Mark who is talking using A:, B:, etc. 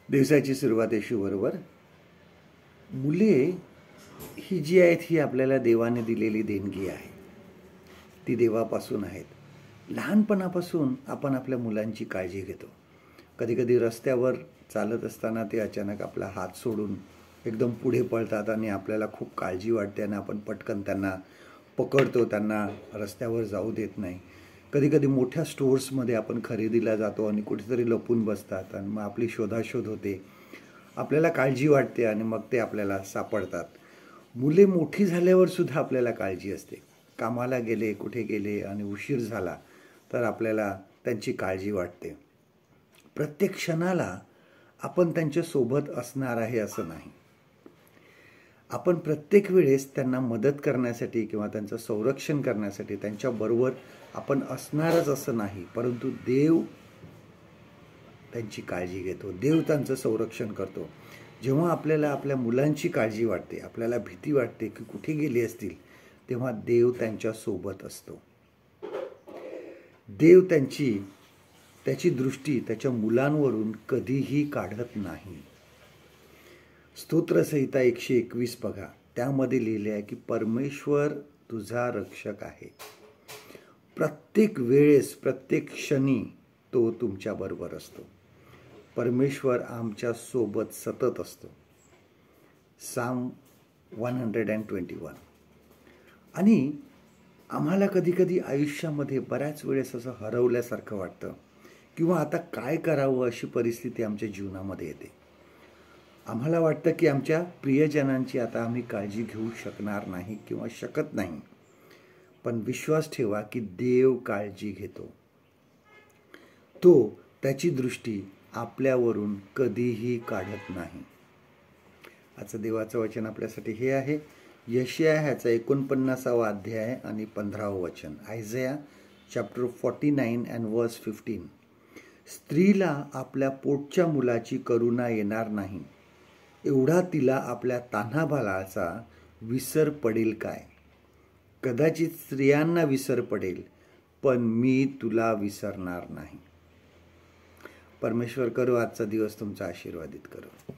A: दिवसाची सुरुवात येशूबरोबर. मुले ही जी आहेत ही आपल्याला देवाने दिलेली देणगी आहे. ती देवापासून आहेत. लहानपणापासून आपण आपल्या मुलांची काळजी घेतो. कधीकधी रस्त्यावर चालत असताना ते अचानक आपला हात सोडून एकदम पुढे पळतात आणि आपल्याला खूप काळजी वाटते आणि आपण पटकन त्यांना पकडतो, त्यांना रस्त्यावर जाऊ देत नाही. कधीकधी मोठ्या स्टोर्समध्ये आपण खरेदीला जातो आणि कुठेतरी लपून बसतात आणि मग आपली शोधाशोध होते. आपल्याला काळजी वाटते आणि मग ते आपल्याला सापडतात. मुले मोठी झाल्यावर सुद्धा आपल्याला काळजी असते. कामाला गेले, कुठे गेले आणि उशीर झाला तर आपल्याला त्यांची काळजी वाटते. प्रत्येक क्षणाला आपण त्यांच्यासोबत असणार आहे असं नाही. आपण प्रत्येक वेळेस त्यांना मदत करण्यासाठी किंवा त्यांचं संरक्षण करण्यासाठी त्यांच्याबरोबर आपण असणारच असं नाही. परंतु देव त्यांची काळजी घेतो, देव त्यांचं संरक्षण करतो. जेव्हा आपल्याला आपल्या मुलांची काळजी वाटते, आपल्याला भीती वाटते की कुठे गेली असतील, तेव्हा देव त्यांच्यासोबत असतो. देव त्याची दृष्टी त्याच्या मुलांवरून कधीही काढत नाही. स्तोत्रसंहिता 121 बघा, त्यामध्ये लिहिले आहे की परमेश्वर तुझा रक्षक आहे. प्रत्येक वेळेस, प्रत्येक क्षणी तो तुमच्याबरोबर असतो. परमेश्वर आमच्या सोबत सतत असतो. साम 121. आणि आम्हाला कधीकधी आयुष्यामध्ये बऱ्याच वेळेस असं हरवल्यासारखं वाटतं किंवा आता काय करावं अशी परिस्थिती आमच्या जीवनामध्ये येते. आम्हाला वाटतं की आमच्या प्रियजनांची आता आम्ही काळजी घेऊ शकणार नाही किंवा शकत नाही. पण विश्वास ठेवा की देव काळजी घेतो. तो त्याची दृष्टी आपल्यावरून कधीही काढत नाही. आजचं देवाचं वचन आपल्यासाठी हे आहे, यशाया ह्याचा 49वा अध्याय आणि 15वं वचन. आयझाया चॅप्टर 49 and verse 15. स्त्रीला आपल्या पोटच्या मुलाची करुणा येणार नाही, एवढा तिला आपल्या तान्हा बाळाचा विसर पडेल काय. कदाचित स्त्रियांना विसर पडेल, पण मी तुला विसरणार नाही. परमेश्वर करो आजचा दिवस तुमचा आशीर्वादित करो.